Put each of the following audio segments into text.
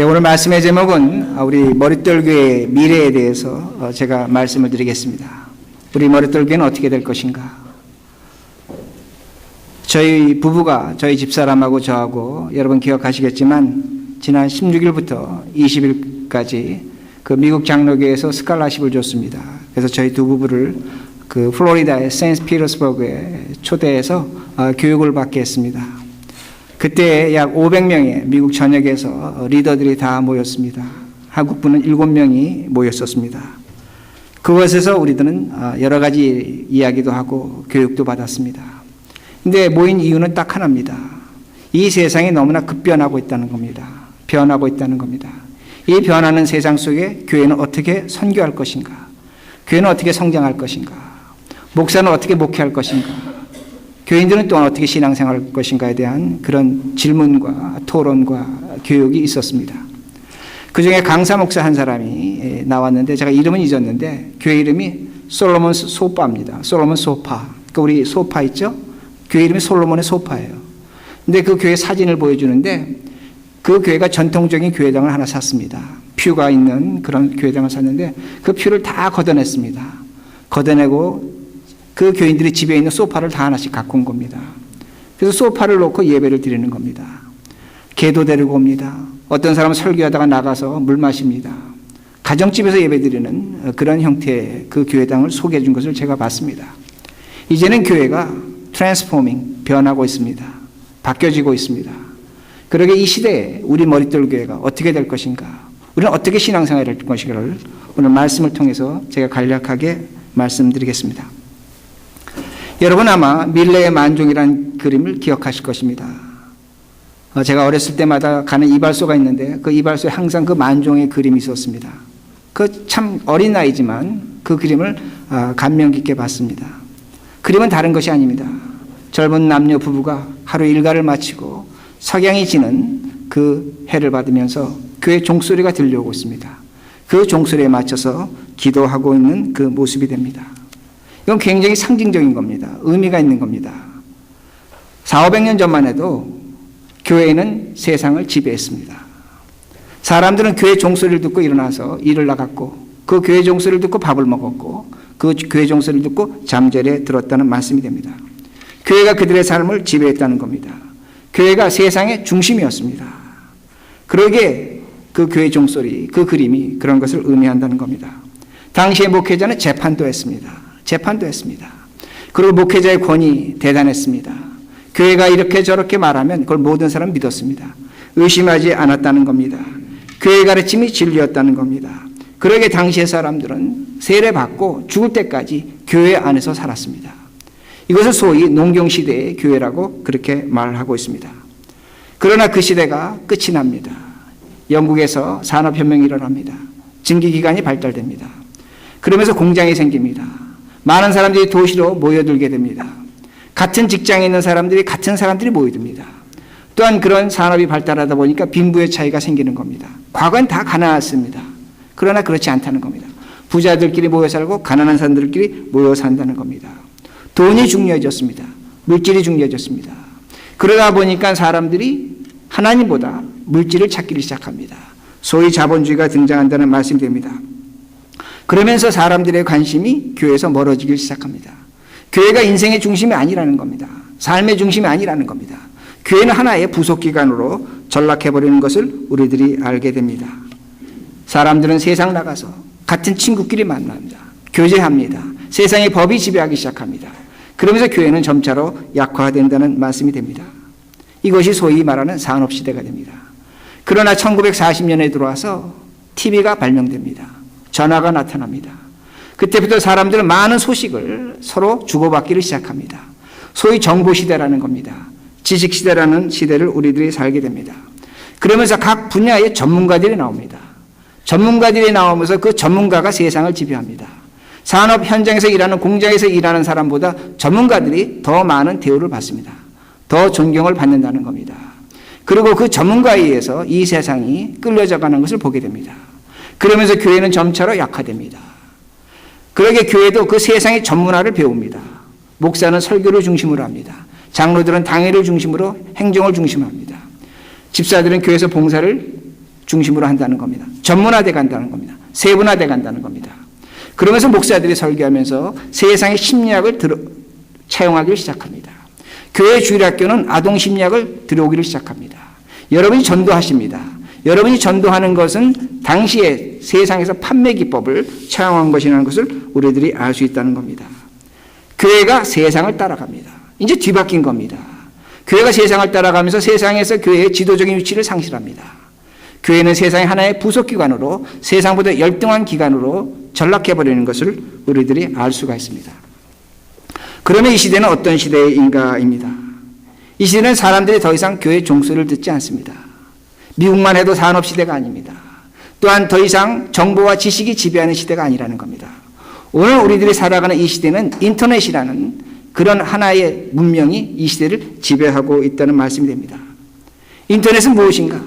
오늘 말씀의 제목은 우리 머릿돌교의 미래에 대해서 제가 말씀을 드리겠습니다. 우리 머릿돌교는 어떻게 될 것인가? 저희 부부가 저희 집사람하고 저하고 여러분 기억하시겠지만 지난 16일부터 20일까지 그 미국 장로교에서 스칼라십을 줬습니다. 그래서 저희 두 부부를 그 플로리다의 세인트 피터스버그에 초대해서 교육을 받게 했습니다. 그때 약 500명의 미국 전역에서 리더들이 다 모였습니다. 한국분은 7명이 모였었습니다. 그곳에서 우리들은 여러 가지 이야기도 하고 교육도 받았습니다. 근데 모인 이유는 딱 하나입니다. 이 세상이 너무나 급변하고 있다는 겁니다. 변하고 있다는 겁니다. 이 변하는 세상 속에 교회는 어떻게 선교할 것인가? 교회는 어떻게 성장할 것인가? 목사는 어떻게 목회할 것인가? 교인들은 또한 어떻게 신앙생활할 것인가에 대한 그런 질문과 토론과 교육이 있었습니다. 그 중에 강사 목사 한 사람이 나왔는데 제가 이름은 잊었는데 교회 이름이 솔로몬 소파입니다. 솔로몬 소파. 그러니까 우리 소파 있죠? 교회 이름이 솔로몬의 소파예요. 근데 그 교회 사진을 보여주는데 그 교회가 전통적인 교회당을 하나 샀습니다. 퓨가 있는 그런 교회당을 샀는데 그 퓨를 다 걷어냈습니다. 걷어내고 그 교인들이 집에 있는 소파를 다 하나씩 갖고 온 겁니다. 그래서 소파를 놓고 예배를 드리는 겁니다. 개도 데리고 옵니다. 어떤 사람은 설교하다가 나가서 물 마십니다. 가정집에서 예배 드리는 그런 형태의 그 교회당을 소개해 준 것을 제가 봤습니다. 이제는 교회가 트랜스포밍, 변하고 있습니다. 바뀌어지고 있습니다. 그러게 이 시대에 우리 머릿돌 교회가 어떻게 될 것인가, 우리는 어떻게 신앙생활을 할 것인가를 오늘 말씀을 통해서 제가 간략하게 말씀드리겠습니다. 여러분 아마 밀레의 만종이라는 그림을 기억하실 것입니다. 제가 어렸을 때마다 가는 이발소가 있는데 그 이발소에 항상 그 만종의 그림이 있었습니다. 그 참 어린 나이지만 그 그림을 감명 깊게 봤습니다. 그림은 다른 것이 아닙니다. 젊은 남녀 부부가 하루 일과를 마치고 석양이 지는 그 해를 받으면서 교회 종소리가 들려오고 있습니다. 그 종소리에 맞춰서 기도하고 있는 그 모습이 됩니다. 이건 굉장히 상징적인 겁니다. 의미가 있는 겁니다. 400~500년 전만 해도 교회는 세상을 지배했습니다. 사람들은 교회 종소리를 듣고 일어나서 일을 나갔고 그 교회 종소리를 듣고 밥을 먹었고 그 교회 종소리를 듣고 잠자리에 들었다는 말씀이 됩니다. 교회가 그들의 삶을 지배했다는 겁니다. 교회가 세상의 중심이었습니다. 그러기에 그 교회 종소리, 그 그림이 그런 것을 의미한다는 겁니다. 당시의 목회자는 재판도 했습니다. 그리고 목회자의 권위 대단했습니다. 교회가 이렇게 저렇게 말하면 그걸 모든 사람 믿었습니다. 의심하지 않았다는 겁니다. 교회 가르침이 진리였다는 겁니다. 그러게 당시의 사람들은 세례받고 죽을 때까지 교회 안에서 살았습니다. 이것을 소위 농경시대의 교회라고 그렇게 말하고 있습니다. 그러나 그 시대가 끝이 납니다. 영국에서 산업혁명이 일어납니다. 증기기관이 발달됩니다. 그러면서 공장이 생깁니다. 많은 사람들이 도시로 모여들게 됩니다. 같은 직장에 있는 사람들이 같은 사람들이 모여듭니다. 또한 그런 산업이 발달하다 보니까 빈부의 차이가 생기는 겁니다. 과거엔 다 가난했습니다. 그러나 그렇지 않다는 겁니다. 부자들끼리 모여 살고 가난한 사람들끼리 모여 산다는 겁니다. 돈이 중요해졌습니다. 물질이 중요해졌습니다. 그러다 보니까 사람들이 하나님보다 물질을 찾기를 시작합니다. 소위 자본주의가 등장한다는 말씀이 됩니다. 그러면서 사람들의 관심이 교회에서 멀어지기 시작합니다. 교회가 인생의 중심이 아니라는 겁니다. 삶의 중심이 아니라는 겁니다. 교회는 하나의 부속기관으로 전락해버리는 것을 우리들이 알게 됩니다. 사람들은 세상 나가서 같은 친구끼리 만납니다. 교제합니다. 세상의 법이 지배하기 시작합니다. 그러면서 교회는 점차로 약화된다는 말씀이 됩니다. 이것이 소위 말하는 산업시대가 됩니다. 그러나 1940년에 들어와서 TV가 발명됩니다. 전화가 나타납니다. 그때부터 사람들은 많은 소식을 서로 주고받기를 시작합니다. 소위 정보시대라는 겁니다. 지식시대라는 시대를 우리들이 살게 됩니다. 그러면서 각 분야의 전문가들이 나옵니다. 전문가들이 나오면서 그 전문가가 세상을 지배합니다. 산업 현장에서 일하는 공장에서 일하는 사람보다 전문가들이 더 많은 대우를 받습니다. 더 존경을 받는다는 겁니다. 그리고 그 전문가에 의해서 이 세상이 끌려져가는 것을 보게 됩니다. 그러면서 교회는 점차로 약화됩니다. 그러게 교회도 그 세상의 전문화를 배웁니다. 목사는 설교를 중심으로 합니다. 장로들은 당회를 중심으로 행정을 중심으로 합니다. 집사들은 교회에서 봉사를 중심으로 한다는 겁니다. 전문화돼 간다는 겁니다. 세분화돼 간다는 겁니다. 그러면서 목사들이 설교하면서 세상의 심리학을 차용하기 시작합니다. 교회 주일학교는 아동 심리학을 들여오기를 시작합니다. 여러분이 전도하십니다. 여러분이 전도하는 것은 당시에 세상에서 판매 기법을 차용한 것이라는 것을 우리들이 알 수 있다는 겁니다. 교회가 세상을 따라갑니다. 이제 뒤바뀐 겁니다. 교회가 세상을 따라가면서 세상에서 교회의 지도적인 위치를 상실합니다. 교회는 세상의 하나의 부속기관으로 세상보다 열등한 기관으로 전락해버리는 것을 우리들이 알 수가 있습니다. 그러면 이 시대는 어떤 시대인가입니다. 이 시대는 사람들이 더 이상 교회 종소리를 듣지 않습니다. 미국만 해도 산업시대가 아닙니다. 또한 더 이상 정보와 지식이 지배하는 시대가 아니라는 겁니다. 오늘 우리들이 살아가는 이 시대는 인터넷이라는 그런 하나의 문명이 이 시대를 지배하고 있다는 말씀이 됩니다. 인터넷은 무엇인가?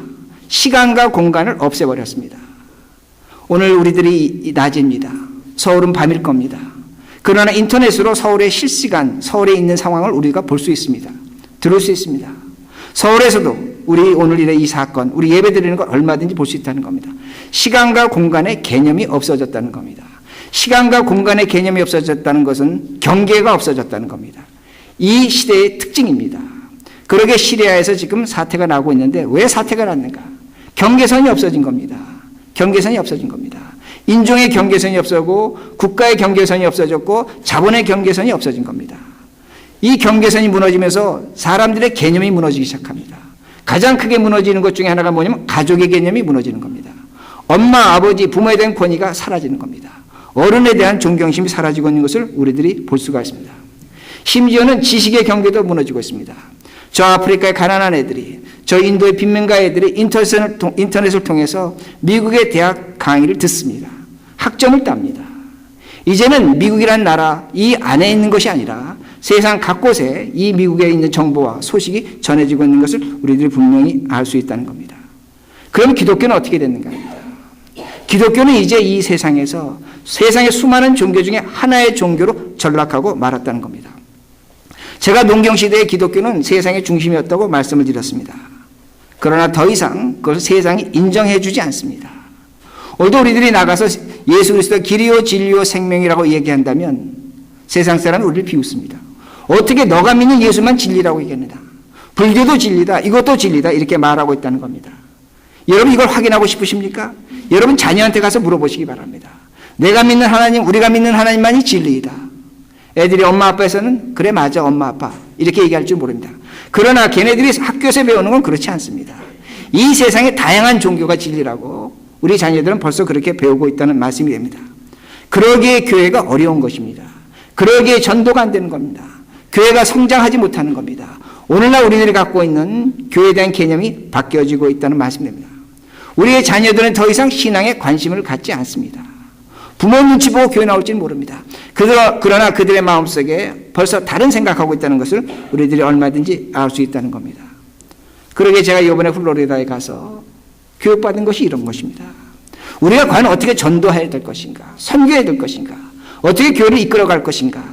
시간과 공간을 없애버렸습니다. 오늘 우리들이 낮입니다. 서울은 밤일 겁니다. 그러나 인터넷으로 서울의 실시간, 서울에 있는 상황을 우리가 볼 수 있습니다. 들을 수 있습니다. 서울에서도 우리 오늘의 이 사건, 우리 예배 드리는 걸 얼마든지 볼 수 있다는 겁니다. 시간과 공간의 개념이 없어졌다는 겁니다. 시간과 공간의 개념이 없어졌다는 것은 경계가 없어졌다는 겁니다. 이 시대의 특징입니다. 그러게 시리아에서 지금 사태가 나고 있는데 왜 사태가 났는가? 경계선이 없어진 겁니다. 경계선이 없어진 겁니다. 인종의 경계선이 없어지고 국가의 경계선이 없어졌고 자본의 경계선이 없어진 겁니다. 이 경계선이 무너지면서 사람들의 개념이 무너지기 시작합니다. 가장 크게 무너지는 것 중에 하나가 뭐냐면 가족의 개념이 무너지는 겁니다. 엄마, 아버지, 부모에 대한 권위가 사라지는 겁니다. 어른에 대한 존경심이 사라지고 있는 것을 우리들이 볼 수가 있습니다. 심지어는 지식의 경계도 무너지고 있습니다. 저 아프리카의 가난한 애들이, 저 인도의 빈민가 애들이 인터넷을 통해서 미국의 대학 강의를 듣습니다. 학점을 땁니다. 이제는 미국이라는 나라 이 안에 있는 것이 아니라 세상 각곳에 이 미국에 있는 정보와 소식이 전해지고 있는 것을 우리들이 분명히 알 수 있다는 겁니다. 그럼 기독교는 어떻게 됐는가 합니다. 기독교는 이제 이 세상에서 세상의 수많은 종교 중에 하나의 종교로 전락하고 말았다는 겁니다. 제가 농경시대의 기독교는 세상의 중심이었다고 말씀을 드렸습니다. 그러나 더 이상 그것을 세상이 인정해 주지 않습니다. 오늘도 우리들이 나가서 예수 그리스도 길이요 진리요 생명이라고 얘기한다면 세상 사람은 우리를 비웃습니다. 어떻게 너가 믿는 예수만 진리라고 얘기합니다. 불교도 진리다, 이것도 진리다 이렇게 말하고 있다는 겁니다. 여러분 이걸 확인하고 싶으십니까? 여러분 자녀한테 가서 물어보시기 바랍니다. 내가 믿는 하나님, 우리가 믿는 하나님만이 진리이다. 애들이 엄마 아빠에서는 그래 맞아 엄마 아빠 이렇게 얘기할 줄 모릅니다. 그러나 걔네들이 학교에서 배우는 건 그렇지 않습니다. 이 세상에 다양한 종교가 진리라고 우리 자녀들은 벌써 그렇게 배우고 있다는 말씀이 됩니다. 그러기에 교회가 어려운 것입니다. 그러기에 전도가 안 되는 겁니다. 교회가 성장하지 못하는 겁니다. 오늘날 우리들이 갖고 있는 교회에 대한 개념이 바뀌어지고 있다는 말씀입니다. 우리의 자녀들은 더 이상 신앙에 관심을 갖지 않습니다. 부모 눈치 보고 교회 나올지는 모릅니다. 그러나 그들의 마음속에 벌써 다른 생각하고 있다는 것을 우리들이 얼마든지 알 수 있다는 겁니다. 그러게 제가 이번에 플로리다에 가서 교육받은 것이 이런 것입니다. 우리가 과연 어떻게 전도해야 될 것인가, 선교해야 될 것인가, 어떻게 교회를 이끌어갈 것인가,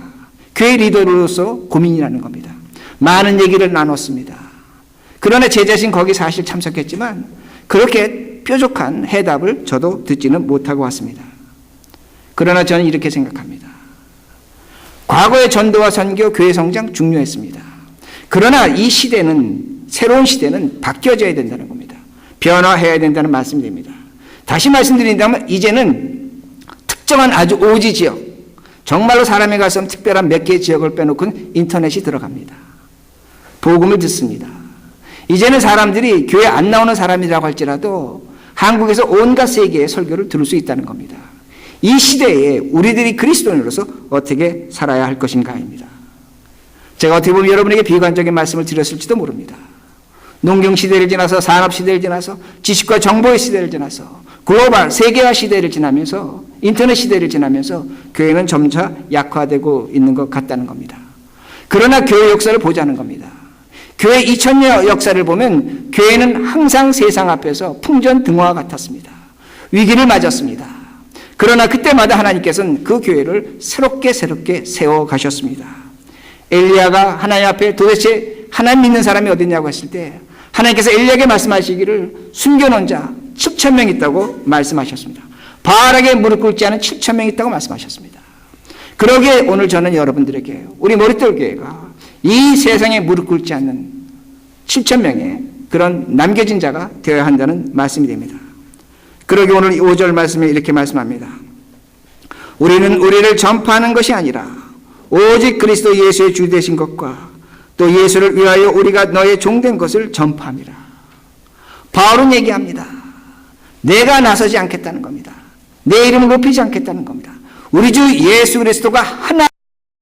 교회 리더로서 고민이라는 겁니다. 많은 얘기를 나눴습니다. 그러나 제 자신 거기 사실 참석했지만 그렇게 뾰족한 해답을 저도 듣지는 못하고 왔습니다. 그러나 저는 이렇게 생각합니다. 과거의 전도와 선교, 교회 성장 중요했습니다. 그러나 이 시대는, 새로운 시대는 바뀌어져야 된다는 겁니다. 변화해야 된다는 말씀입니다. 다시 말씀드린다면 이제는 특정한 아주 오지 지역, 정말로 사람이 가서 특별한 몇 개의 지역을 빼놓고는 인터넷이 들어갑니다. 복음을 듣습니다. 이제는 사람들이 교회 안 나오는 사람이라고 할지라도 한국에서 온갖 세계의 설교를 들을 수 있다는 겁니다. 이 시대에 우리들이 그리스도인으로서 어떻게 살아야 할 것인가입니다. 제가 어떻게 보면 여러분에게 비관적인 말씀을 드렸을지도 모릅니다. 농경 시대를 지나서 산업 시대를 지나서 지식과 정보의 시대를 지나서 글로벌 세계화 시대를 지나면서 인터넷 시대를 지나면서 교회는 점차 약화되고 있는 것 같다는 겁니다. 그러나 교회 역사를 보자는 겁니다. 교회 2000년 역사를 보면 교회는 항상 세상 앞에서 풍전등화와 같았습니다. 위기를 맞았습니다. 그러나 그때마다 하나님께서는 그 교회를 새롭게 세워 가셨습니다. 엘리야가 하나님 앞에 도대체 하나님 믿는 사람이 어딨냐고 했을 때 하나님께서 엘리야에게 말씀하시기를 숨겨놓은 자, 즉 7,000명 있다고 말씀하셨습니다. 바알에게 무릎 꿇지 않은 7,000명 있다고 말씀하셨습니다. 그러기에 오늘 저는 여러분들에게 우리 머릿돌 교회가 이 세상에 무릎 꿇지 않는 7,000명의 그런 남겨진 자가 되어야 한다는 말씀이 됩니다. 그러기 오늘 5절 말씀에 이렇게 말씀합니다. 우리는 우리를 전파하는 것이 아니라 오직 그리스도 예수의 주 되신 것과 또 예수를 위하여 우리가 너의 종된 것을 전파함이라. 바울은 얘기합니다. 내가 나서지 않겠다는 겁니다. 내 이름을 높이지 않겠다는 겁니다. 우리 주 예수 그리스도가 하나님을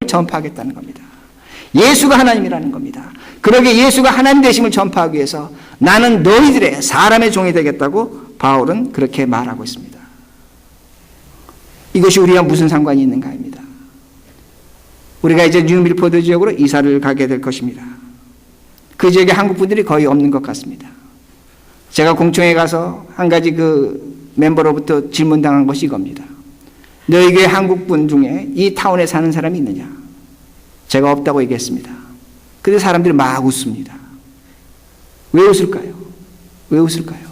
전파하겠다는 겁니다. 예수가 하나님이라는 겁니다. 그러기에 예수가 하나님 되심을 전파하기 위해서 나는 너희들의 사람의 종이 되겠다고 바울은 그렇게 말하고 있습니다. 이것이 우리와 무슨 상관이 있는가입니다. 우리가 이제 뉴밀포드 지역으로 이사를 가게 될 것입니다. 그 지역에 한국 분들이 거의 없는 것 같습니다. 제가 공청회 가서 한 가지 그 멤버로부터 질문당한 것이 이겁니다. 너희 교회 한국 분 중에 이 타운에 사는 사람이 있느냐? 제가 없다고 얘기했습니다. 근데 사람들이 막 웃습니다. 왜 웃을까요? 왜 웃을까요?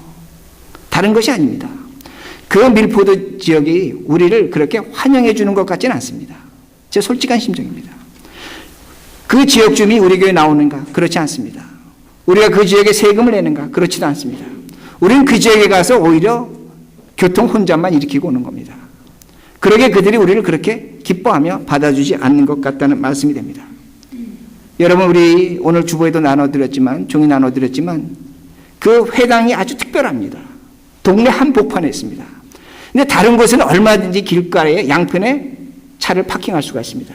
다른 것이 아닙니다. 그 밀포드 지역이 우리를 그렇게 환영해 주는 것 같지는 않습니다. 제 솔직한 심정입니다. 그 지역 주민이 우리 교회에 나오는가? 그렇지 않습니다. 우리가 그 지역에 세금을 내는가? 그렇지도 않습니다. 우리는 그 지역에 가서 오히려 교통 혼잡만 일으키고 오는 겁니다. 그러게 그들이 우리를 그렇게 기뻐하며 받아주지 않는 것 같다는 말씀이 됩니다. 여러분, 우리 오늘 주보에도 나눠드렸지만, 종이 나눠드렸지만, 그 회당이 아주 특별합니다. 동네 한복판에 있습니다. 근데 다른 곳에는 얼마든지 길가에 양편에 차를 파킹할 수가 있습니다.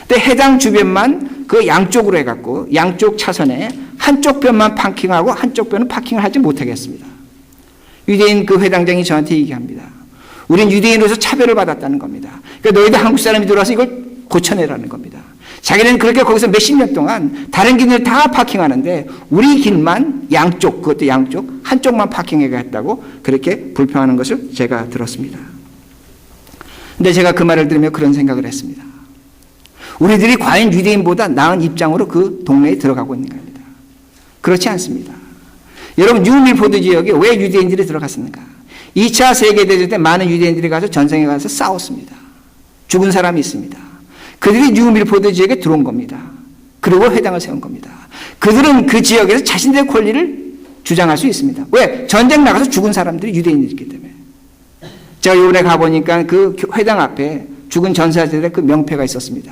근데 해당 주변만 그 양쪽으로 해갖고 양쪽 차선에 한쪽 편만 파킹하고 한쪽 편은 파킹을 하지 못하겠습니다. 유대인 그 회당장이 저한테 얘기합니다. 우린 유대인으로서 차별을 받았다는 겁니다. 그러니까 너희들 한국 사람이 들어와서 이걸 고쳐내라는 겁니다. 자기는 그렇게 거기서 몇십 년 동안 다른 길을 다 파킹하는데 우리 길만 양쪽, 그것도 양쪽, 한쪽만 파킹해갔다고 그렇게 불평하는 것을 제가 들었습니다. 근데 제가 그 말을 들으며 그런 생각을 했습니다. 우리들이 과연 유대인보다 나은 입장으로 그 동네에 들어가고 있는 겁니다. 그렇지 않습니다. 여러분, 뉴밀포드 지역에 왜 유대인들이 들어갔습니까? 2차 세계대전 때 많은 유대인들이 가서 전쟁에 가서 싸웠습니다. 죽은 사람이 있습니다. 그들이 뉴밀포드 지역에 들어온 겁니다. 그리고 회당을 세운 겁니다. 그들은 그 지역에서 자신들의 권리를 주장할 수 있습니다. 왜? 전쟁 나가서 죽은 사람들이 유대인이기 때문에. 제가 이번에 가보니까 그 회당 앞에 죽은 전사들의 그 명패가 있었습니다.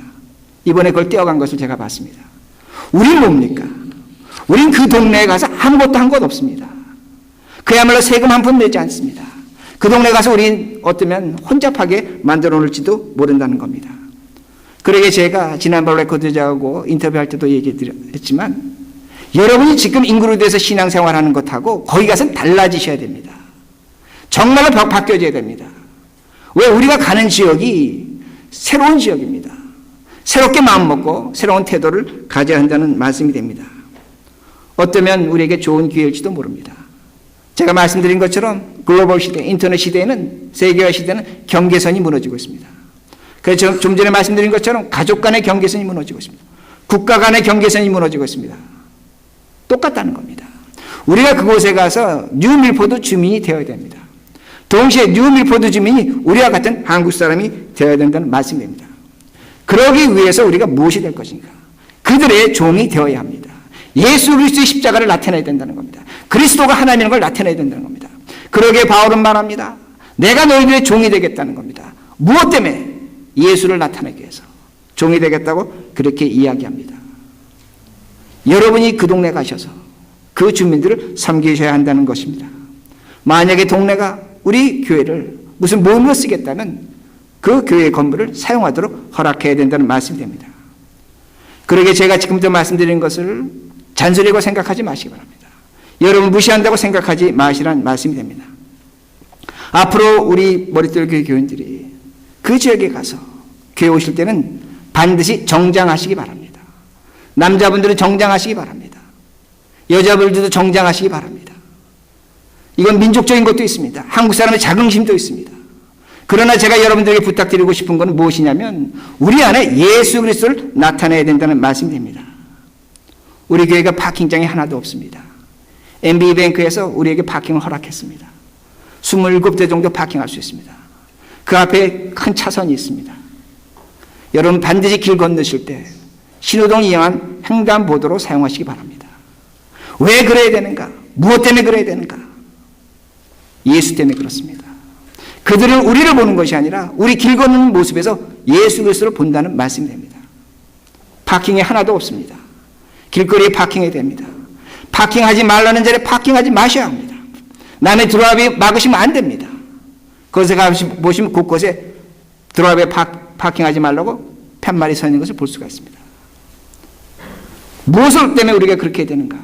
이번에 그걸 떼어간 것을 제가 봤습니다. 우린 뭡니까? 우린 그 동네에 가서 아무것도 한 것 없습니다. 그야말로 세금 한 푼 내지 않습니다. 그 동네 가서 우린 어쩌면 혼잡하게 만들어 놓을지도 모른다는 겁니다. 그러게 제가 지난번 레코드자하고 인터뷰할 때도 얘기했지만 여러분이 지금 인구로 대해서 신앙생활하는 것하고 거기 가서는 달라지셔야 됩니다. 정말로 바뀌어져야 됩니다. 왜? 우리가 가는 지역이 새로운 지역입니다. 새롭게 마음먹고 새로운 태도를 가져야 한다는 말씀이 됩니다. 어쩌면 우리에게 좋은 기회일지도 모릅니다. 제가 말씀드린 것처럼 글로벌 시대, 인터넷 시대에는, 세계화 시대는 경계선이 무너지고 있습니다. 그래서 좀 전에 말씀드린 것처럼 가족 간의 경계선이 무너지고 있습니다. 국가 간의 경계선이 무너지고 있습니다. 똑같다는 겁니다. 우리가 그곳에 가서 뉴밀포드 주민이 되어야 됩니다. 동시에 뉴밀포드 주민이 우리와 같은 한국 사람이 되어야 된다는 말씀입니다. 그러기 위해서 우리가 무엇이 될 것인가? 그들의 종이 되어야 합니다. 예수 그리스도의 십자가를 나타내야 된다는 겁니다. 그리스도가 하나님인 걸 나타내야 된다는 겁니다. 그러기에 바울은 말합니다. 내가 너희들의 종이 되겠다는 겁니다. 무엇 때문에? 예수를 나타내기 위해서 종이 되겠다고 그렇게 이야기합니다. 여러분이 그 동네 가셔서 그 주민들을 섬기셔야 한다는 것입니다. 만약에 동네가 우리 교회를 무슨 모임으로 쓰겠다면 그 교회의 건물을 사용하도록 허락해야 된다는 말씀이 됩니다. 그러기에 제가 지금부터 말씀드린 것을 잔소리라고 생각하지 마시기 바랍니다. 여러분 무시한다고 생각하지 마시라는 말씀이 됩니다. 앞으로 우리 머릿돌 교회 교인들이 그 지역에 가서 교회 오실 때는 반드시 정장하시기 바랍니다. 남자분들은 정장하시기 바랍니다. 여자분들도 정장하시기 바랍니다. 이건 민족적인 것도 있습니다. 한국 사람의 자긍심도 있습니다. 그러나 제가 여러분들에게 부탁드리고 싶은 것은 무엇이냐면 우리 안에 예수 그리스도를 나타내야 된다는 말씀이 됩니다. 우리 교회가 파킹장이 하나도 없습니다. MB뱅크에서 우리에게 파킹을 허락했습니다. 27대 정도 파킹할 수 있습니다. 그 앞에 큰 차선이 있습니다. 여러분 반드시 길 건너실 때 신호등 이용한 횡단보도로 사용하시기 바랍니다. 왜 그래야 되는가? 무엇 때문에 그래야 되는가? 예수 때문에 그렇습니다. 그들은 우리를 보는 것이 아니라 우리 길 걷는 모습에서 예수 그리스도를 본다는 말씀이 됩니다. 파킹이 하나도 없습니다. 길거리에 파킹해야 됩니다. 파킹하지 말라는 자리에 파킹하지 마셔야 합니다. 남의 드라이브에 막으시면 안 됩니다. 거기서 보시면 곳곳에 드라이브에 파킹하지 말라고 팻말이 서 있는 것을 볼 수가 있습니다. 무엇을 때문에 우리가 그렇게 해야 되는가?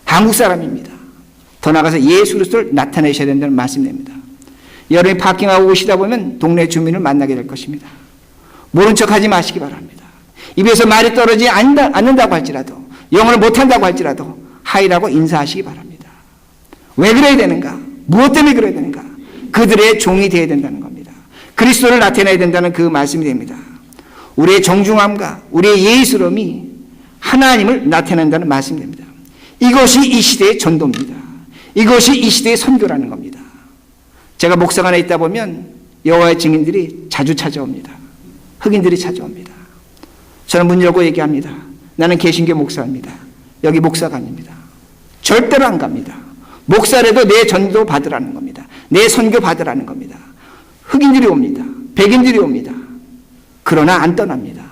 한국 사람입니다. 더 나아가서 예수 그리스도를 나타내셔야 된다는 말씀이 됩니다. 여러분이 파킹하고 오시다 보면 동네 주민을 만나게 될 것입니다. 모른 척하지 마시기 바랍니다. 입에서 말이 떨어지지 않는다고 할지라도 영어를 못한다고 할지라도 하이라고 인사하시기 바랍니다. 왜 그래야 되는가? 무엇 때문에 그래야 되는가? 그들의 종이 되어야 된다는 겁니다. 그리스도를 나타내야 된다는 그 말씀이 됩니다. 우리의 정중함과 우리의 예의스러움이 하나님을 나타낸다는 말씀이 됩니다. 이것이 이 시대의 전도입니다. 이것이 이 시대의 선교라는 겁니다. 제가 목사관에 있다 보면 여호와의 증인들이 자주 찾아옵니다. 흑인들이 찾아옵니다. 저는 문 열고 얘기합니다. 나는 개신교 목사입니다. 여기 목사관입니다. 절대로 안 갑니다. 목사라도 내 전도 받으라는 겁니다. 내 선교 받으라는 겁니다. 흑인들이 옵니다. 백인들이 옵니다. 그러나 안 떠납니다.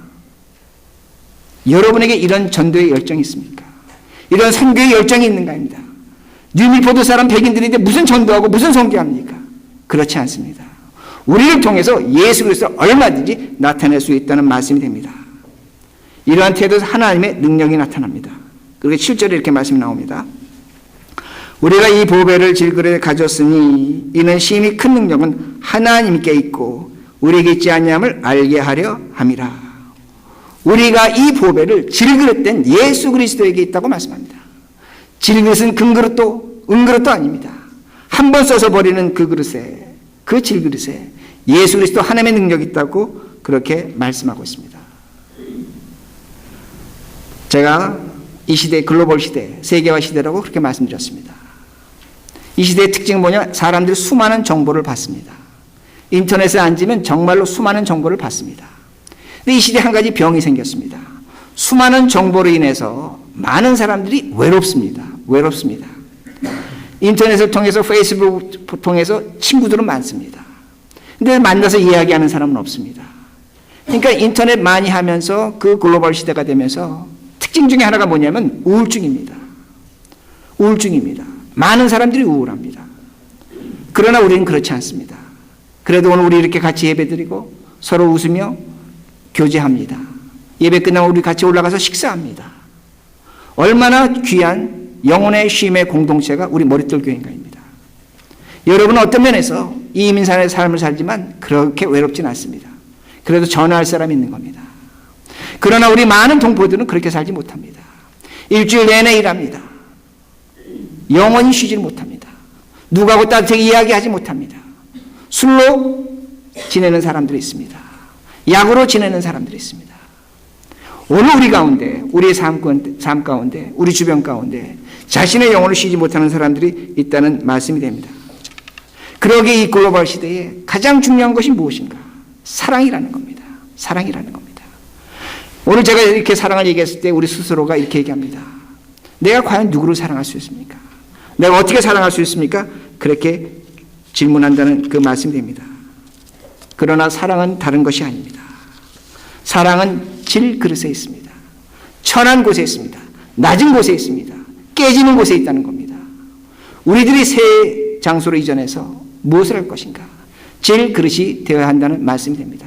여러분에게 이런 전도의 열정이 있습니까? 이런 선교의 열정이 있는가입니다. 뉴밀포드 사람 백인들인데 무슨 전도하고 무슨 선교합니까? 그렇지 않습니다. 우리를 통해서 예수 그리스도를 얼마든지 나타낼 수 있다는 말씀이 됩니다. 이러한 태도에서 하나님의 능력이 나타납니다. 그리고 7절에 이렇게 말씀이 나옵니다. 우리가 이 보배를 질그릇에 가졌으니 이는 심히 큰 능력은 하나님께 있고 우리에게 있지 아니함을 알게 하려 함이라. 우리가 이 보배를 질그릇된 예수 그리스도에게 있다고 말씀합니다. 질그릇은 금그릇도 은그릇도 아닙니다. 한 번 써서 버리는 그 그릇에, 그 질그릇에 예수 그리스도 하나님의 능력이 있다고 그렇게 말씀하고 있습니다. 제가 이 시대 글로벌 시대, 세계화 시대라고 그렇게 말씀드렸습니다. 이 시대의 특징은 뭐냐? 사람들이 수많은 정보를 받습니다. 인터넷에 앉으면 정말로 수많은 정보를 받습니다. 근데 이 시대에 한 가지 병이 생겼습니다. 수많은 정보로 인해서 많은 사람들이 외롭습니다. 인터넷을 통해서 페이스북을 통해서 친구들은 많습니다. 근데 만나서 이야기하는 사람은 없습니다. 그러니까 인터넷 많이 하면서 그 글로벌 시대가 되면서 특징 중에 하나가 뭐냐면 우울증입니다. 많은 사람들이 우울합니다. 그러나 우리는 그렇지 않습니다. 그래도 오늘 우리 이렇게 같이 예배드리고 서로 웃으며 교제합니다. 예배 끝나면 우리 같이 올라가서 식사합니다. 얼마나 귀한 영혼의 쉼의 공동체가 우리 머릿돌 교회인가입니다. 여러분은 어떤 면에서 이민산의 삶을 살지만 그렇게 외롭진 않습니다. 그래도 전화할 사람이 있는 겁니다. 그러나 우리 많은 동포들은 그렇게 살지 못합니다. 일주일 내내 일합니다. 영원히 쉬지 못합니다. 누구하고 따뜻하게 이야기하지 못합니다. 술로 지내는 사람들이 있습니다. 약으로 지내는 사람들이 있습니다. 오늘 우리 가운데, 우리의 삶 가운데, 우리 주변 가운데 자신의 영혼을 쉬지 못하는 사람들이 있다는 말씀이 됩니다. 그러기에 이 글로벌 시대에 가장 중요한 것이 무엇인가? 사랑이라는 겁니다. 오늘 제가 이렇게 사랑을 얘기했을 때 우리 스스로가 이렇게 얘기합니다. 내가 과연 누구를 사랑할 수 있습니까? 내가 어떻게 사랑할 수 있습니까? 그렇게 질문한다는 그 말씀이 됩니다. 그러나 사랑은 다른 것이 아닙니다. 사랑은 질그릇에 있습니다. 천한 곳에 있습니다. 낮은 곳에 있습니다. 깨지는 곳에 있다는 겁니다. 우리들이 새 장소로 이전해서 무엇을 할 것인가? 질그릇이 되어야 한다는 말씀이 됩니다.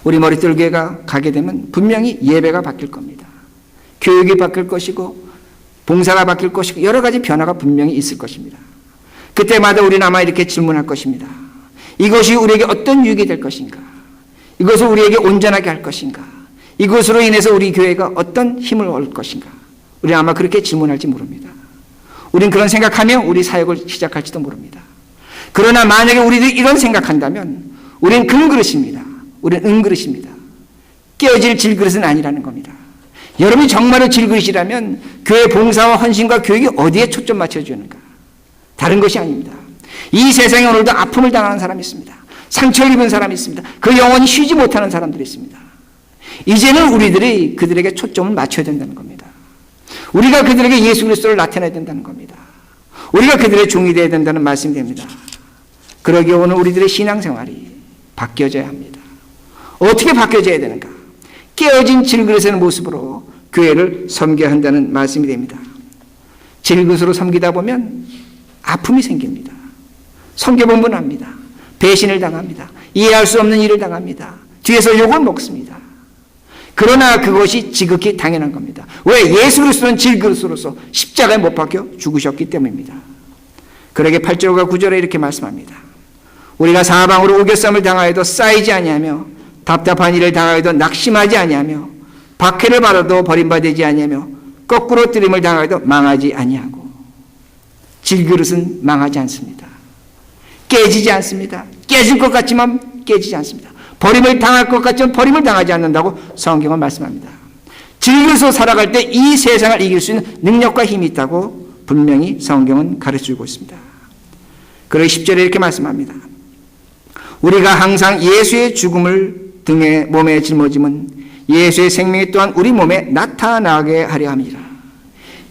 우리 머릿돌 교회가 가게 되면 분명히 예배가 바뀔 겁니다. 교육이 바뀔 것이고 봉사가 바뀔 것이고 여러 가지 변화가 분명히 있을 것입니다. 그때마다 우리는 아마 이렇게 질문할 것입니다. 이것이 우리에게 어떤 유익이 될 것인가? 이것을 우리에게 온전하게 할 것인가? 이것으로 인해서 우리 교회가 어떤 힘을 얻을 것인가? 우리는 아마 그렇게 질문할지 모릅니다. 우린 그런 생각하며 우리 사역을 시작할지도 모릅니다. 그러나 만약에 우리들이 이런 생각한다면 우리는 금그릇입니다. 우리는 은그릇입니다. 깨어질 질그릇은 아니라는 겁니다. 여러분이 정말로 질그릇이라면 교회 봉사와 헌신과 교육이 어디에 초점 맞춰주는가? 다른 것이 아닙니다. 이 세상에 오늘도 아픔을 당하는 사람이 있습니다. 상처를 입은 사람이 있습니다. 그 영혼이 쉬지 못하는 사람들이 있습니다. 이제는 우리들이 그들에게 초점을 맞춰야 된다는 겁니다. 우리가 그들에게 예수 그리스도를 나타내야 된다는 겁니다. 우리가 그들의 종이 되어야 된다는 말씀이 됩니다. 그러기에 오늘 우리들의 신앙생활이 바뀌어져야 합니다. 어떻게 바뀌어져야 되는가? 깨어진 질그릇의 모습으로 교회를 섬겨야 한다는 말씀이 됩니다. 질그릇으로 섬기다 보면 아픔이 생깁니다. 성교분분합니다. 배신을 당합니다. 이해할 수 없는 일을 당합니다. 뒤에서 욕을 먹습니다. 그러나 그것이 지극히 당연한 겁니다. 왜? 예수 그리스도는 질그릇으로서 십자가에 못 박혀 죽으셨기 때문입니다. 그러게 8절과 9절에 이렇게 말씀합니다. 우리가 사방으로 우겨쌈을 당하여도 쌓이지 아니하며 답답한 일을 당하여도 낙심하지 아니하며 박해를 받아도 버림받지 아니하며 거꾸로 뜨림을 당하여도 망하지 아니하고. 질그릇은 망하지 않습니다. 깨지지 않습니다. 깨질 것 같지만 깨지지 않습니다. 버림을 당할 것 같지만 버림을 당하지 않는다고 성경은 말씀합니다. 질그릇으로 살아갈 때 이 세상을 이길 수 있는 능력과 힘이 있다고 분명히 성경은 가르쳐주고 있습니다. 그러기 10절에 이렇게 말씀합니다. 우리가 항상 예수의 죽음을 등에 몸에 짊어짐은 예수의 생명이 또한 우리 몸에 나타나게 하려 함이라.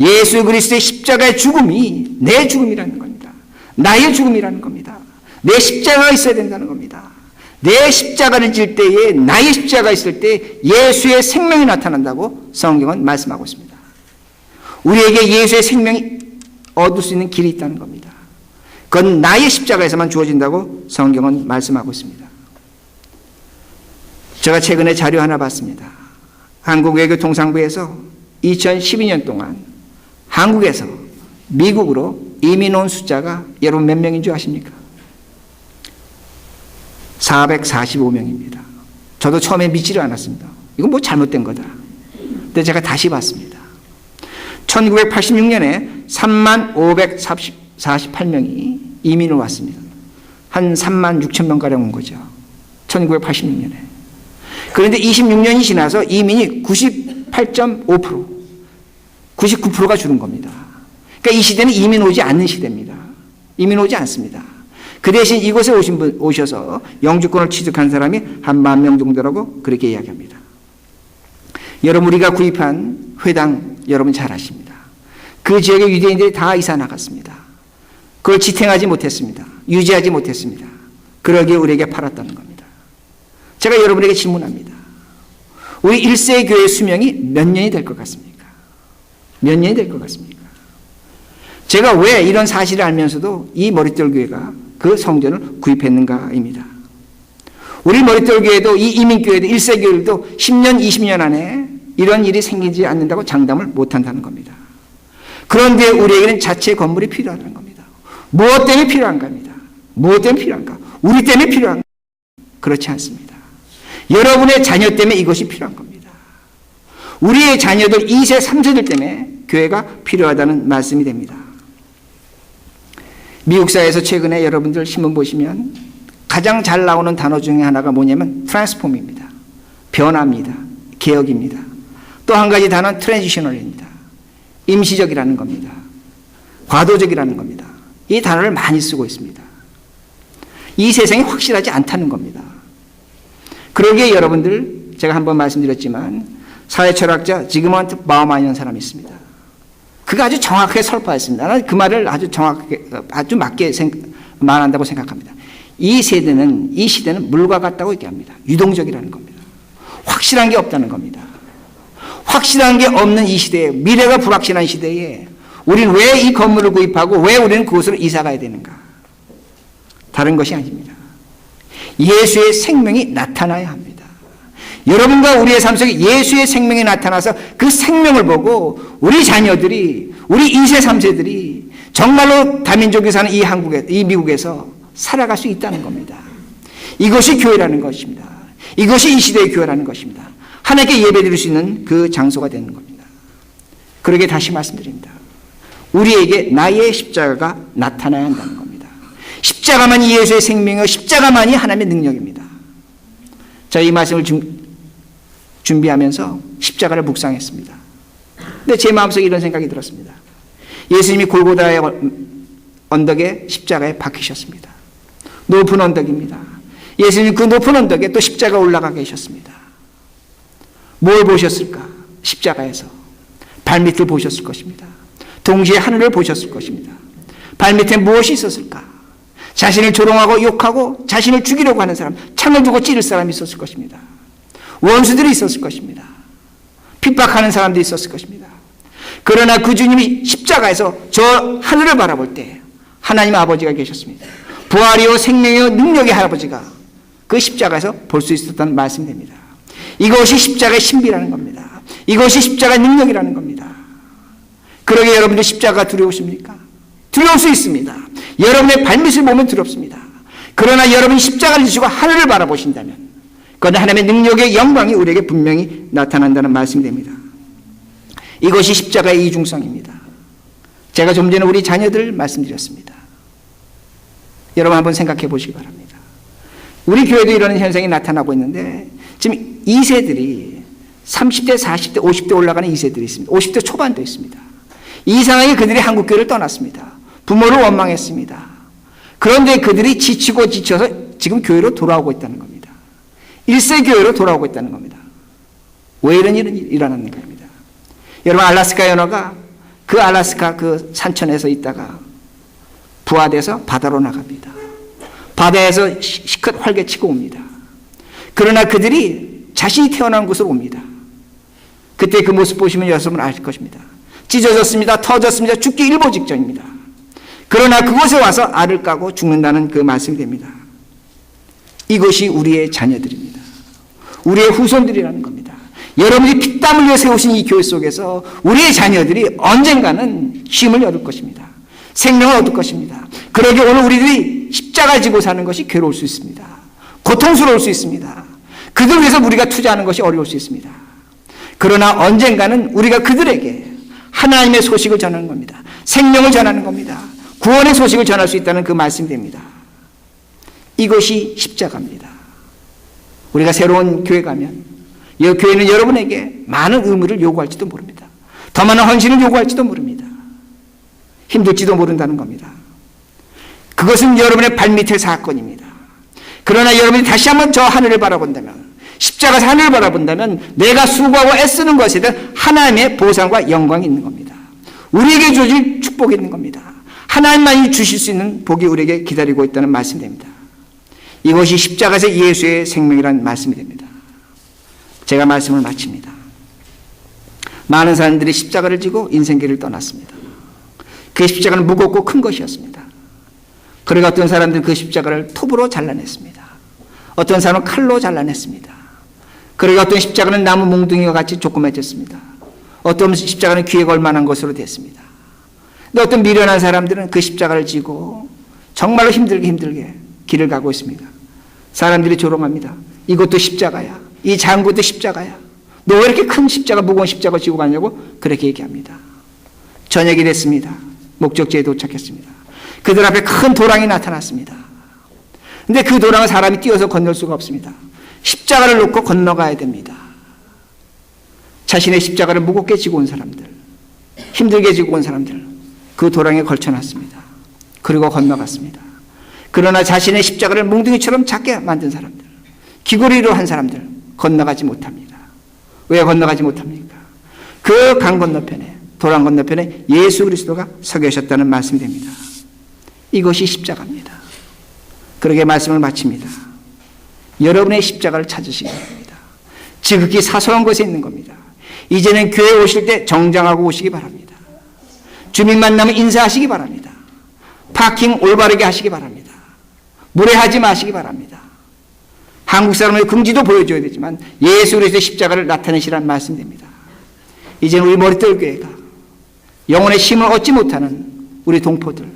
예수 그리스도의 십자가의 죽음이 내 죽음이라는 겁니다. 나의 죽음이라는 겁니다. 내 십자가가 있어야 된다는 겁니다. 내 십자가를 질 때에 나의 십자가가 있을 때 예수의 생명이 나타난다고 성경은 말씀하고 있습니다. 우리에게 예수의 생명이 얻을 수 있는 길이 있다는 겁니다. 그건 나의 십자가에서만 주어진다고 성경은 말씀하고 있습니다. 제가 최근에 자료 하나 봤습니다. 한국외교통상부에서 2012년 동안 한국에서 미국으로 이민 온 숫자가 여러분 몇 명인 줄 아십니까? 445명입니다. 저도 처음에 믿지를 않았습니다. 이건 뭐 잘못된 거다. 근데 제가 다시 봤습니다. 1986년에 3548명이 이민을 왔습니다. 한 3만 6천 명가량 온 거죠. 1986년에. 그런데 26년이 지나서 이민이 98.5%, 99%가 줄은 겁니다. 그러니까 이 시대는 이민 오지 않는 시대입니다. 이민 오지 않습니다. 그 대신 이곳에 오셔서 영주권을 취득한 사람이 한 10,000명 정도라고 그렇게 이야기합니다. 여러분, 우리가 구입한 회당 여러분 잘 아십니다. 그 지역의 유대인들이 다 이사 나갔습니다. 그걸 지탱하지 못했습니다. 유지하지 못했습니다. 그러기에 우리에게 팔았다는 겁니다. 제가 여러분에게 질문합니다. 우리 1세 교회 수명이 몇 년이 될 것 같습니까? 몇 년이 될 것 같습니까? 제가 왜 이런 사실을 알면서도 이 머릿돌 교회가 그 성전을 구입했는가입니다. 우리 머릿돌 교회도 이 이민교회도 1세 교회도 10년, 20년 안에 이런 일이 생기지 않는다고 장담을 못한다는 겁니다. 그런데 우리에게는 자체 건물이 필요하다는 겁니다. 무엇 때문에 필요한가입니다. 무엇 때문에 필요한가? 우리 때문에 필요한가? 그렇지 않습니다. 여러분의 자녀 때문에 이것이 필요한 겁니다. 우리의 자녀들 2세, 3세들 때문에 교회가 필요하다는 말씀이 됩니다. 미국 사회에서 최근에 여러분들 신문 보시면 가장 잘 나오는 단어 중에 하나가 뭐냐면 트랜스폼입니다. 변화입니다. 개혁입니다. 또 한 가지 단어는 트랜지셔널입니다. 임시적이라는 겁니다. 과도적이라는 겁니다. 이 단어를 많이 쓰고 있습니다. 이 세상이 확실하지 않다는 겁니다. 그러기에 여러분들, 제가 한번 말씀드렸지만 사회철학자 지그먼트 바우만이라는 사람이 있습니다. 그가 아주 정확하게 설파했습니다. 나는 그 말을 아주 정확하게, 아주 맞게 말한다고 생각합니다. 이 시대는 물과 같다고 얘기합니다. 유동적이라는 겁니다. 확실한 게 없다는 겁니다. 확실한 게 없는 이 시대에, 미래가 불확실한 시대에 우리는 왜 이 건물을 구입하고 왜 우리는 그곳으로 이사 가야 되는가? 다른 것이 아닙니다. 예수의 생명이 나타나야 합니다. 여러분과 우리의 삶 속에 예수의 생명이 나타나서 그 생명을 보고 우리 자녀들이, 우리 2세, 3세들이 정말로 다민족이 사는 이 미국에서 살아갈 수 있다는 겁니다. 이것이 교회라는 것입니다. 이것이 이 시대의 교회라는 것입니다. 하나님께 예배드릴 수 있는 그 장소가 되는 겁니다. 그러게 다시 말씀드립니다. 우리에게 나의 십자가가 나타나야 한다는 겁니다. 십자가만이 예수의 생명이고 십자가만이 하나님의 능력입니다. 자, 이 말씀을 준비하면서 십자가를 묵상했습니다. 근데 제 마음속에 이런 생각이 들었습니다. 예수님이 골고다에 언덕에 십자가에 박히셨습니다. 높은 언덕입니다. 예수님 그 높은 언덕에 또 십자가 올라가 계셨습니다. 뭘 보셨을까? 십자가에서 발밑을 보셨을 것입니다. 동시에 하늘을 보셨을 것입니다. 발밑에 무엇이 있었을까? 자신을 조롱하고 욕하고 자신을 죽이려고 하는 사람, 창을 두고 찌를 사람이 있었을 것입니다. 원수들이 있었을 것입니다. 핍박하는 사람들이 있었을 것입니다. 그러나 그 주님이 십자가에서 저 하늘을 바라볼 때 하나님 아버지가 계셨습니다. 부활이요 생명이요 능력의 할아버지가 그 십자가에서 볼 수 있었다는 말씀이 됩니다. 이것이 십자가의 신비라는 겁니다. 이것이 십자가의 능력이라는 겁니다. 그러게 여러분들 십자가가 두려우십니까? 두려울 수 있습니다. 여러분의 발밑을 보면 두렵습니다. 그러나 여러분이 십자가를 지시고 하늘을 바라보신다면 그건 하나님의 능력의 영광이 우리에게 분명히 나타난다는 말씀이 됩니다. 이것이 십자가의 이중성입니다. 제가 좀 전에 우리 자녀들 말씀드렸습니다. 여러분 한번 생각해 보시기 바랍니다. 우리 교회도 이런 현상이 나타나고 있는데 지금 2세들이 30대, 40대, 50대 올라가는 2세들이 있습니다. 50대 초반도 있습니다. 이상하게 그들이 한국교회를 떠났습니다. 부모를 원망했습니다. 그런데 그들이 지치고 지쳐서 지금 교회로 돌아오고 있다는 겁니다. 1세 교회로 돌아오고 있다는 겁니다. 왜 이런 일이 일어나는 겁니다. 여러분 알래스카 연어가 그 알래스카 그 산천에서 있다가 부하돼서 바다로 나갑니다. 바다에서 시컷 활개치고 옵니다. 그러나 그들이 자신이 태어난 곳으로 옵니다. 그때 그 모습 보시면 여러분 아실 것입니다. 찢어졌습니다. 터졌습니다. 죽기 일보 직전입니다. 그러나 그곳에 와서 알을 까고 죽는다는 그 말씀이 됩니다. 이것이 우리의 자녀들입니다. 우리의 후손들이라는 겁니다. 여러분이 피땀 흘려 세우신 이 교회 속에서 우리의 자녀들이 언젠가는 쉼을 얻을 것입니다. 생명을 얻을 것입니다. 그러게 오늘 우리들이 십자가 지고 사는 것이 괴로울 수 있습니다. 고통스러울 수 있습니다. 그들 위해서 우리가 투자하는 것이 어려울 수 있습니다. 그러나 언젠가는 우리가 그들에게 하나님의 소식을 전하는 겁니다. 생명을 전하는 겁니다. 구원의 소식을 전할 수 있다는 그 말씀이 됩니다. 이것이 십자가입니다. 우리가 새로운 교회 가면 이 교회는 여러분에게 많은 의무를 요구할지도 모릅니다. 더 많은 헌신을 요구할지도 모릅니다. 힘들지도 모른다는 겁니다. 그것은 여러분의 발밑의 사건입니다. 그러나 여러분이 다시 한번 저 하늘을 바라본다면, 십자가에서 하늘을 바라본다면 내가 수고하고 애쓰는 것에 대한 하나님의 보상과 영광이 있는 겁니다. 우리에게 주어질 축복이 있는 겁니다. 하나님만이 주실 수 있는 복이 우리에게 기다리고 있다는 말씀이 됩니다. 이것이 십자가에서 예수의 생명이라는 말씀이 됩니다. 제가 말씀을 마칩니다. 많은 사람들이 십자가를 지고 인생길을 떠났습니다. 그 십자가는 무겁고 큰 것이었습니다. 그러니까 어떤 사람들은 그 십자가를 톱으로 잘라냈습니다. 어떤 사람은 칼로 잘라냈습니다. 그러니까 어떤 십자가는 나무 몽둥이와 같이 조그매졌습니다. 어떤 십자가는 귀에 걸 만한 것으로 됐습니다. 근데 어떤 미련한 사람들은 그 십자가를 지고 정말로 힘들게 길을 가고 있습니다. 사람들이 조롱합니다. 이것도 십자가야. 이 작은 것도 십자가야. 너 왜 이렇게 큰 십자가, 무거운 십자가 지고 가냐고 그렇게 얘기합니다. 저녁이 됐습니다. 목적지에 도착했습니다. 그들 앞에 큰 도랑이 나타났습니다. 근데 그 도랑을 사람이 뛰어서 건널 수가 없습니다. 십자가를 놓고 건너가야 됩니다. 자신의 십자가를 무겁게 지고 온 사람들, 힘들게 지고 온 사람들, 그 도랑에 걸쳐놨습니다. 그리고 건너갔습니다. 그러나 자신의 십자가를 몽둥이처럼 작게 만든 사람들, 귀고리로 한 사람들 건너가지 못합니다. 왜 건너가지 못합니까? 그 강 건너편에, 도랑 건너편에 예수 그리스도가 서 계셨다는 말씀이 됩니다. 이것이 십자가입니다. 그러게 말씀을 마칩니다. 여러분의 십자가를 찾으시기 바랍니다. 지극히 사소한 곳에 있는 겁니다. 이제는 교회 오실 때 정장하고 오시기 바랍니다. 주민 만나면 인사하시기 바랍니다. 파킹 올바르게 하시기 바랍니다. 무례하지 마시기 바랍니다. 한국 사람의 긍지도 보여줘야 되지만 예수 그리스도의 십자가를 나타내시라는 말씀입니다. 이제는 우리 머릿돌 교회가 영혼의 힘을 얻지 못하는 우리 동포들,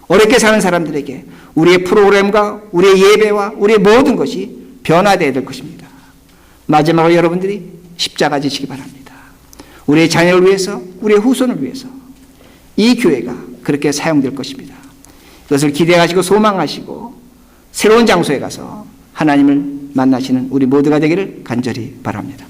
어렵게 사는 사람들에게 우리의 프로그램과 우리의 예배와 우리의 모든 것이 변화되어야 될 것입니다. 마지막으로 여러분들이 십자가 지시기 바랍니다. 우리의 자녀를 위해서, 우리의 후손을 위해서 이 교회가 그렇게 사용될 것입니다. 그것을 기대하시고 소망하시고 새로운 장소에 가서 하나님을 만나시는 우리 모두가 되기를 간절히 바랍니다.